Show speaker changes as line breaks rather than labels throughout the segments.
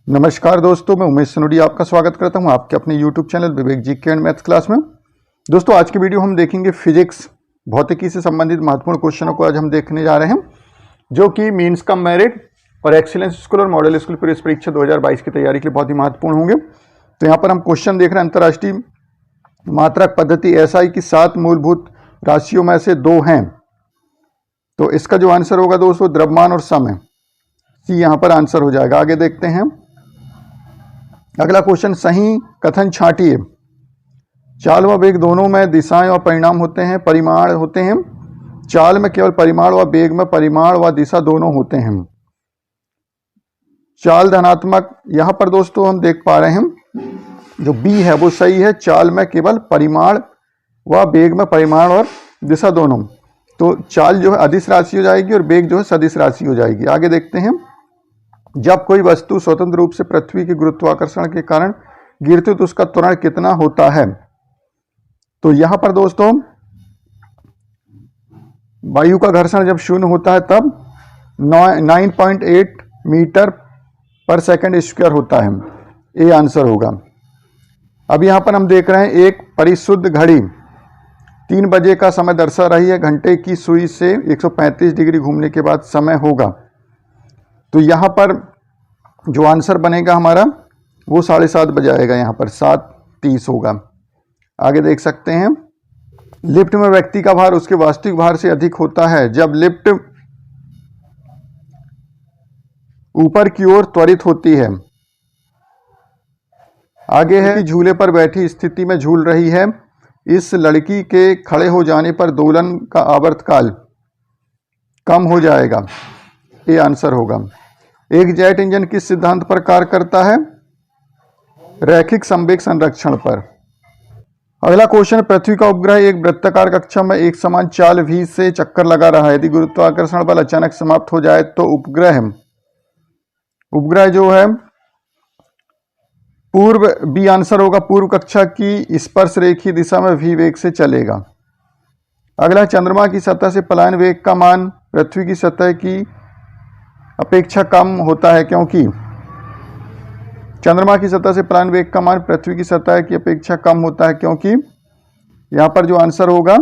नमस्कार दोस्तों, मैं उमेश सनोडिया आपका स्वागत करता हूं आपके अपने YouTube channel Vivek GK and maths class में। दोस्तों, आज की वीडियो हम देखेंगे फिजिक्स भौतिकी से संबंधित महत्वपूर्ण क्वेश्चनों को आज हम देखने जा रहे हैं, जो कि मीन्स कम मेरिट और एक्सीलेंस स्कूल और मॉडल स्कूल प्रवेश परीक्षा 2022 की तैयारी के लिए बहुत ही महत्वपूर्ण होंगे। तो यहाँ पर हम क्वेश्चन देख रहे हैं, अंतर्राष्ट्रीय मात्रक पद्धति SI की 7 मूलभूत राशियों में से 2 हैं। तो इसका जो आंसर होगा दोस्तों द्रव्यमान और समय, सी यहाँ पर आंसर हो जाएगा। आगे देखते हैं अगला क्वेश्चन, सही कथन छांटिए। चाल व वेग दोनों में दिशाएं और परिमाण होते हैं। चाल में केवल परिमाण व वेग में परिमाण व दिशा दोनों होते हैं। चाल धनात्मक, यहां पर दोस्तों हम देख पा रहे हैं जो बी है वो सही है। चाल में केवल परिमाण व वेग में परिमाण और दिशा दोनों, तो चाल जो है अदिश राशि हो जाएगी और वेग जो है सदिश राशि हो जाएगी। आगे देखते हैं, जब कोई वस्तु स्वतंत्र रूप से पृथ्वी के गुरुत्वाकर्षण के कारण गिरती तो उसका त्वरण कितना होता है। तो यहां पर दोस्तों वायु का घर्षण जब शून्य होता है तब 9.8 मीटर पर सेकंड स्क्वायर होता है। ये आंसर होगा। अब यहां पर हम देख रहे हैं एक परिशुद्ध घड़ी 3 बजे का समय दर्शा रही है। घंटे की सुई से 135 डिग्री घूमने के बाद समय होगा। तो यहाँ पर जो आंसर बनेगा हमारा वो 7:30 बजे आएगा, यहाँ पर 7:30 होगा। आगे देख सकते हैं, लिफ्ट में व्यक्ति का भार उसके वास्तविक भार से अधिक होता है जब लिफ्ट ऊपर की ओर त्वरित होती है। आगे है, झूले पर बैठी स्थिति में झूल रही है। इस लड़की के खड़े हो जाने पर दोलन का आवर्तकाल कम हो जाएगा। ये आंसर होगा। एक जेट इंजन किस सिद्धांत पर कार्य करता है? रैखिक संवेग संरक्षण पर। अगला क्वेश्चन, पृथ्वी का उपग्रह एक वृत्ताकार कक्षा में एक समान चाल v से चक्कर लगा रहा है। यदि गुरुत्वाकर्षण बल अचानक समाप्त हो जाए तो उपग्रह जो है पूर्व, बी आंसर होगा, पूर्व कक्षा की स्पर्श रेखीय दिशा में v वेग से चलेगा। अगला, चंद्रमा की सतह से पलायन वेग का मान पृथ्वी की सतह की अपेक्षा कम होता है क्योंकि? चंद्रमा की सतह से पलायन वेग का मान पृथ्वी की सतह की अपेक्षा कम होता है क्योंकि यहां पर जो आंसर होगा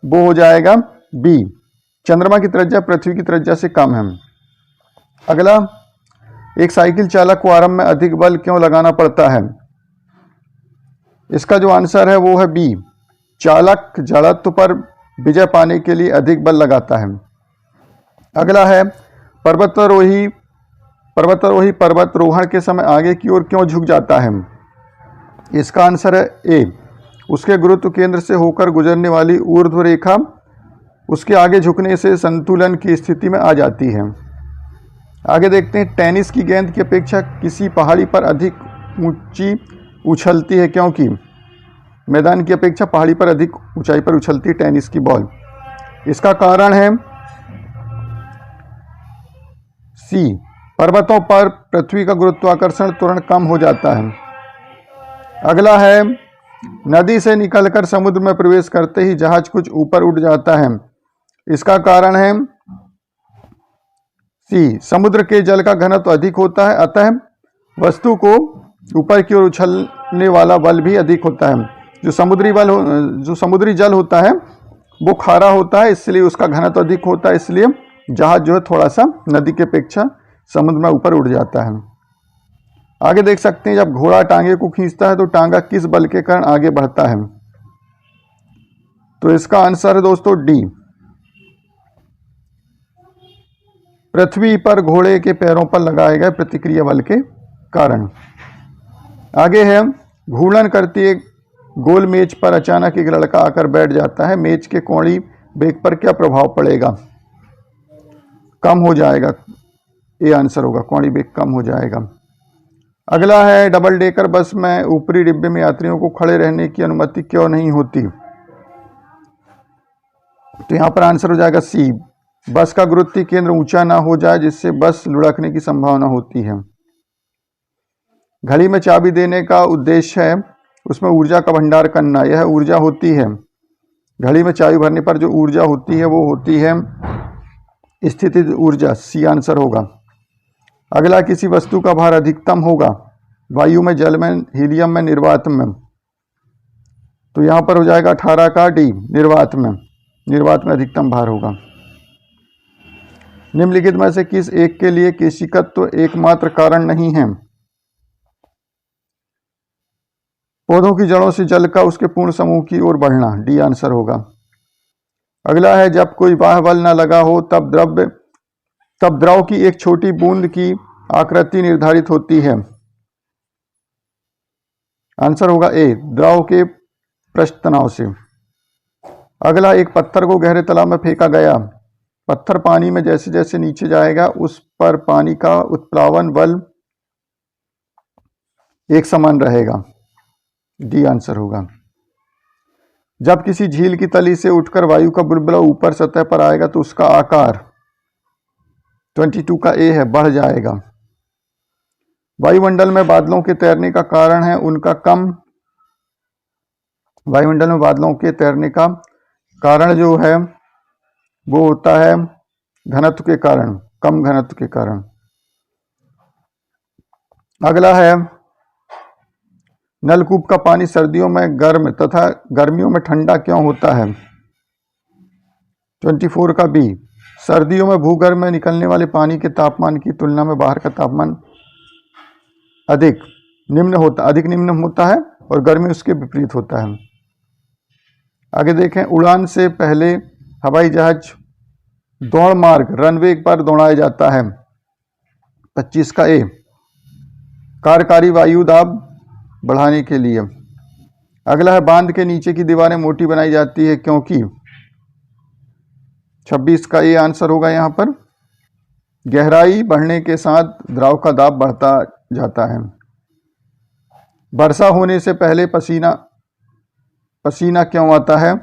वो हो जाएगा बी, चंद्रमा की त्रिज्या पृथ्वी की त्रिज्या से कम है। अगला, एक साइकिल चालक को आरंभ में अधिक बल क्यों लगाना पड़ता है? इसका जो आंसर है वो है बी, चालक जड़त्व पर विजय पाने के लिए अधिक बल लगाता है। अगला है, पर्वतारोही पर्वतारोहण के समय आगे की ओर क्यों झुक जाता है? इसका आंसर है ए, उसके गुरुत्व केंद्र से होकर गुजरने वाली ऊर्ध्व रेखा उसके आगे झुकने से संतुलन की स्थिति में आ जाती है। आगे देखते हैं, टेनिस की गेंद की अपेक्षा किसी पहाड़ी पर अधिक ऊंची उछलती है क्योंकि? मैदान की अपेक्षा पहाड़ी पर अधिक ऊंचाई पर उछलती है टेनिस की बॉल। इसका कारण है सी, पर्वतों पर पृथ्वी का गुरुत्वाकर्षण तुरंत कम हो जाता है। अगला है, नदी से निकलकर समुद्र में प्रवेश करते ही जहाज कुछ ऊपर उठ जाता है। इसका कारण है सी, समुद्र के जल का घनत्व अधिक होता है, अतः वस्तु को ऊपर की ओर उछलने वाला बल भी अधिक होता है। जो समुद्री जल होता है वो खारा होता है, इसलिए उसका घनत्व अधिक होता है, इसलिए जहाज जो है थोड़ा सा नदी की अपेक्षा समुद्र में ऊपर उड़ जाता है। आगे देख सकते हैं, जब घोड़ा टांगे को खींचता है तो टांगा किस बल के कारण आगे बढ़ता है? तो इसका आंसर है दोस्तों डी, पृथ्वी पर घोड़े के पैरों पर लगाए गए प्रतिक्रिया बल के कारण। आगे है, घूर्णन करती एक गोल मेज पर अचानक एक लड़का आकर बैठ जाता है। मेज के कोणीय वेग पर क्या प्रभाव पड़ेगा? कम हो जाएगा। ये आंसर होगा, कोणीय वेग कम हो जाएगा। अगला है, डबल डेकर बस में ऊपरी डिब्बे में यात्रियों को खड़े रहने की अनुमति क्यों नहीं होती? तो यहां पर आंसर हो जाएगा सी, बस का गुरुत्वीय केंद्र ऊंचा ना हो जाए जिससे बस लुढ़कने की संभावना होती है। घड़ी में चाबी देने का उद्देश्य है उसमें ऊर्जा का भंडार करना। यह ऊर्जा होती है, घड़ी में चाबी भरने पर जो ऊर्जा होती है वो होती है स्थितिज ऊर्जा, सी आंसर होगा। अगला, किसी वस्तु का भार अधिकतम होगा वायु में, जल में, हीलियम में, निर्वात में। तो यहां पर हो जाएगा 18 का डी, निर्वात में। निर्वात में अधिकतम भार होगा। निम्नलिखित में से किस एक के लिए केशिकत्व एकमात्र कारण नहीं है? पौधों की जड़ों से जल का उसके पूर्ण समूह की ओर बढ़ना, डी आंसर होगा। अगला है, जब कोई बाह्य बल न लगा हो तब द्रव की एक छोटी बूंद की आकृति निर्धारित होती है। आंसर होगा ए, द्रव के पृष्ठ तनाव से। अगला, एक पत्थर को गहरे तालाब में फेंका गया। पत्थर पानी में जैसे जैसे नीचे जाएगा उस पर पानी का उत्प्लावन बल एक समान रहेगा, डी आंसर होगा। जब किसी झील की तली से उठकर वायु का बुलबुला ऊपर सतह पर आएगा तो उसका आकार 22 का ए है, बढ़ जाएगा। वायुमंडल में बादलों के तैरने का कारण है उनका कम, वायुमंडल में बादलों के तैरने का कारण जो है वो होता है घनत्व के कारण, कम घनत्व के कारण। अगला है, नलकूप का पानी सर्दियों में गर्म तथा गर्मियों में ठंडा क्यों होता है? 24 का बी, सर्दियों में भूगर्भ में निकलने वाले पानी के तापमान की तुलना में बाहर का तापमान अधिक निम्न होता है और गर्मी उसके विपरीत होता है। आगे देखें, उड़ान से पहले हवाई जहाज दौड़ मार्ग रनवे पर दौड़ाया जाता है। 25 का ए, कार्यकारी वायु दाब बढ़ाने के लिए। अगला है, बांध के नीचे की दीवारें मोटी बनाई जाती है क्योंकि। 26 का ए आंसर होगा यहां पर। गहराई बढ़ने के साथ द्रव का दाब बढ़ता जाता है। वर्षा होने से पहले पसीना क्यों आता है?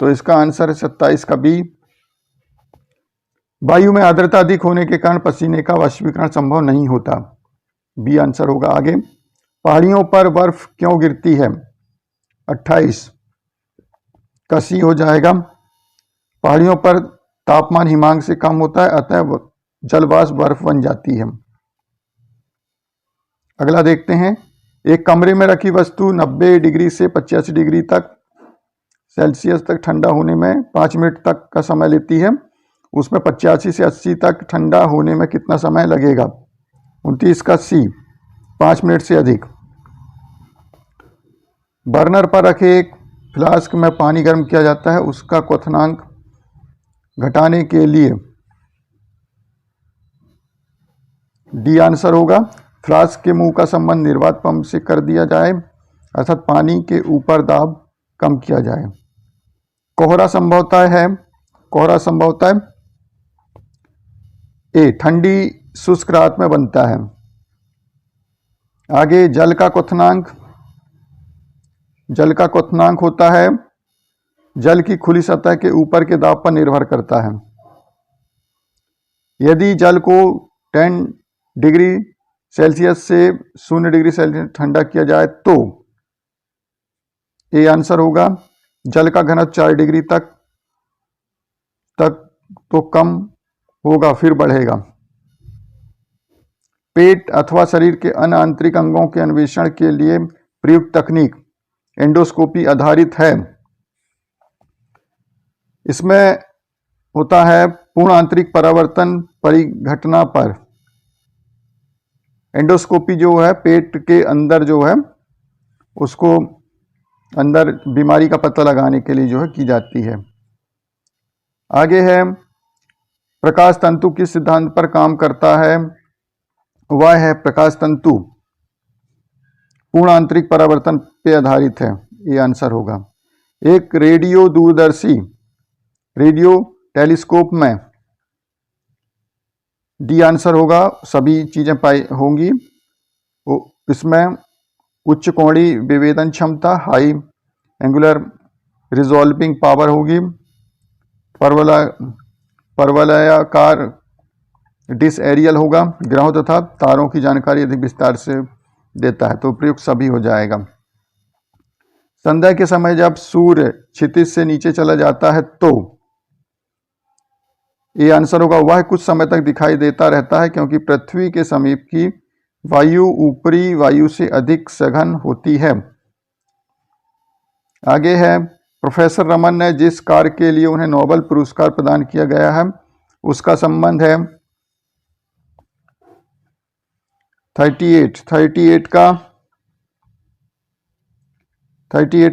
तो इसका आंसर है 27 का बी। वायु में आर्द्रता अधिक होने के कारण पसीने का वाष्पीकरण संभव नहीं होता, बी आंसर होगा। आगे, पहाड़ियों पर बर्फ क्यों गिरती है? 28 का सी हो जाएगा। पहाड़ियों पर तापमान हिमांक से कम होता है, अतः जलवाष्प बर्फ बन जाती है। अगला देखते हैं, एक कमरे में रखी वस्तु 90 डिग्री से 85 डिग्री तक सेल्सियस तक ठंडा होने में 5 मिनट तक का समय लेती है। उसमें 85 से 80 तक ठंडा होने में कितना समय लगेगा? 29 का सी, 5 मिनट से अधिक। बर्नर पर रखे एक फ्लास्क में पानी गर्म किया जाता है, उसका क्वथनांक घटाने के लिए, डी आंसर होगा। फ्लास्क के मुंह का संबंध निर्वात पंप से कर दिया जाए, अर्थात पानी के ऊपर दाब कम किया जाए। कोहरा संभवतः है ए, ठंडी शुष्क रात में बनता है। आगे, जल का क्वथनांक होता है जल की खुली सतह के ऊपर के दाब पर निर्भर करता है। यदि जल को 10 डिग्री सेल्सियस से 0 डिग्री सेल्सियस ठंडा किया जाए तो ए आंसर होगा। जल का घनत्व 4 डिग्री तक तो कम होगा, फिर बढ़ेगा। पेट अथवा शरीर के अन्य आंतरिक अंगों के अन्वेषण के लिए प्रयुक्त तकनीक एंडोस्कोपी आधारित है। इसमें होता है पूर्ण आंतरिक परावर्तन परिघटना पर। एंडोस्कोपी जो है पेट के अंदर जो है उसको अंदर बीमारी का पता लगाने के लिए जो है की जाती है। आगे है, प्रकाश तंतु किस सिद्धांत पर काम करता है? वह है प्रकाश तंतु पूर्ण आंतरिक परावर्तन पे आधारित है, ये आंसर होगा। एक रेडियो टेलीस्कोप में, डी आंसर होगा। सभी चीजें पाई होंगी इसमें। उच्च कोणीय विभेदन क्षमता, हाई एंगुलर रिजॉल्विंग पावर होगी। परवलयाकार डिश एरियल होगा। ग्रहों तथा तारों की जानकारी अधिक विस्तार से देता है, तो प्रयुक्त सभी हो जाएगा। संध्या के समय जब सूर्य क्षितिज से नीचे चला जाता है तो ये आंसर होगा, वह कुछ समय तक दिखाई देता रहता है क्योंकि पृथ्वी के समीप की वायु ऊपरी वायु से अधिक सघन होती है। आगे है, प्रोफेसर रमन ने जिस कार्य के लिए उन्हें नोबेल पुरस्कार प्रदान किया गया है उसका संबंध है 38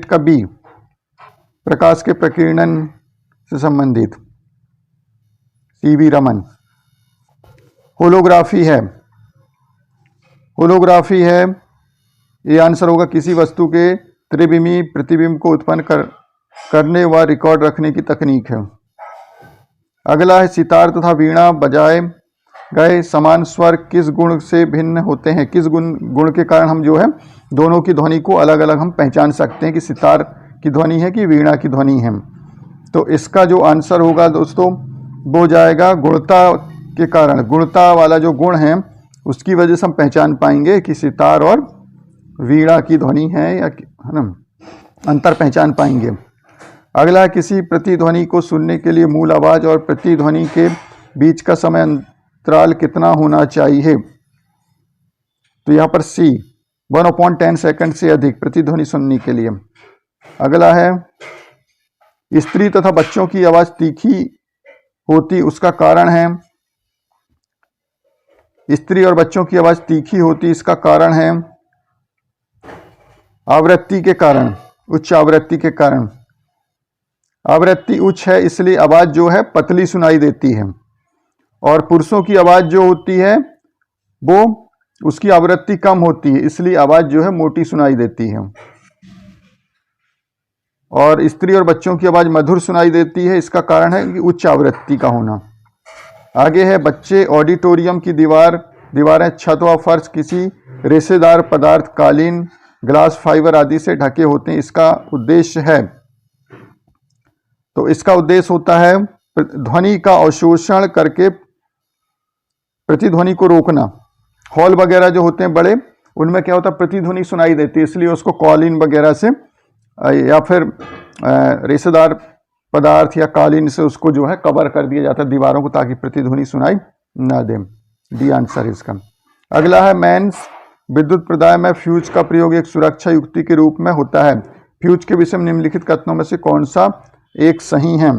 का बी, प्रकाश के प्रकीर्णन से संबंधित, सीवी रमन। होलोग्राफी है, ये आंसर होगा किसी वस्तु के त्रिविमी प्रतिबिंब को उत्पन्न करने व रिकॉर्ड रखने की तकनीक है। अगला है, सितार तथा वीणा बजाए गए समान स्वर किस गुण से भिन्न होते हैं? किस गुण के कारण हम जो है दोनों की ध्वनि को अलग अलग हम पहचान सकते हैं कि सितार की ध्वनि है कि वीणा की ध्वनि है? तो इसका जो आंसर होगा दोस्तों वो जाएगा गुणता के कारण। गुणता वाला जो गुण है उसकी वजह से हम पहचान पाएंगे कि सितार और वीणा की ध्वनि है या है ना, अंतर पहचान पाएंगे। अगला, किसी प्रतिध्वनि को सुनने के लिए मूल आवाज और प्रतिध्वनि के बीच का समय अंतराल कितना होना चाहिए? तो यहाँ पर सी 1/10 सेकंड से अधिक प्रतिध्वनि सुनने के लिए। अगला है, स्त्री तथा बच्चों की आवाज तीखी होती उसका कारण है, स्त्री और बच्चों की आवाज तीखी होती इसका कारण है आवृत्ति के कारण, उच्च आवृत्ति के कारण। आवृत्ति उच्च है इसलिए आवाज जो है पतली सुनाई देती है, और पुरुषों की आवाज जो होती है वो उसकी आवृत्ति कम होती है इसलिए आवाज जो है मोटी सुनाई देती है, और स्त्री और बच्चों की आवाज मधुर सुनाई देती है, इसका कारण है कि उच्च आवृत्ति का होना। आगे है, बच्चे ऑडिटोरियम की दीवारें, छत व फर्श किसी रेशेदार पदार्थ, कालीन, ग्लास फाइबर आदि से ढके होते हैं, इसका उद्देश्य है? तो इसका उद्देश्य होता है ध्वनि का अवशोषण करके प्रतिध्वनि को रोकना। हॉल वगैरह जो होते हैं बड़े, उनमें क्या होता है प्रतिध्वनि सुनाई देती है, इसलिए उसको कॉलिन वगैरह से या फिर रेशेदार पदार्थ या कालीन से उसको जो है कवर कर दिया जाता है दीवारों को, ताकि प्रतिध्वनि सुनाई ना दे। डी आंसर इसका। अगला है, मेंस विद्युत प्रदाय में फ्यूज का प्रयोग एक सुरक्षा युक्ति के रूप में होता है। फ्यूज के विषय में निम्नलिखित कथनों में से कौन सा एक सही है?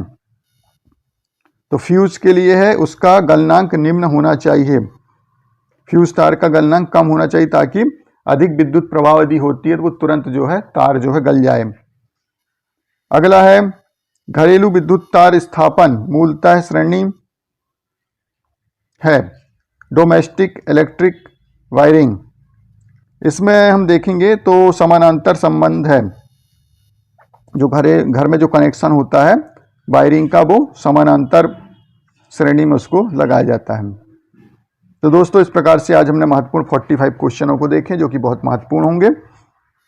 तो फ्यूज के लिए है उसका गलनांक निम्न होना चाहिए, फ्यूज तार का गलनांक कम होना चाहिए ताकि अधिक विद्युत प्रवाह यदि होती है तो वो तुरंत जो है तार जो है गल जाए। अगला है, घरेलू विद्युत तार स्थापन मूलतः श्रेणी है डोमेस्टिक इलेक्ट्रिक वायरिंग। इसमें हम देखेंगे तो समानांतर संबंध है, जो घर में जो कनेक्शन होता है वायरिंग का वो समानांतर श्रेणी में उसको लगाया जाता है। तो दोस्तों इस प्रकार से आज हमने महत्वपूर्ण 45 क्वेश्चनों को देखे जो कि बहुत महत्वपूर्ण होंगे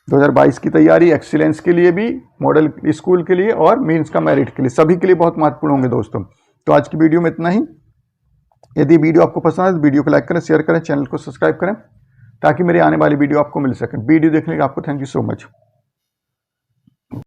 2022 की तैयारी, एक्सीलेंस के लिए भी, मॉडल स्कूल के लिए और मेंस का मेरिट के लिए, सभी के लिए बहुत महत्वपूर्ण होंगे दोस्तों। तो आज की वीडियो में इतना ही। यदि वीडियो आपको पसंद है तो वीडियो को लाइक करें, शेयर करें, चैनल को सब्सक्राइब करें ताकि मेरी आने वाली वीडियो आपको मिल सके। वीडियो देखने के लिए आपको थैंक यू सो मच।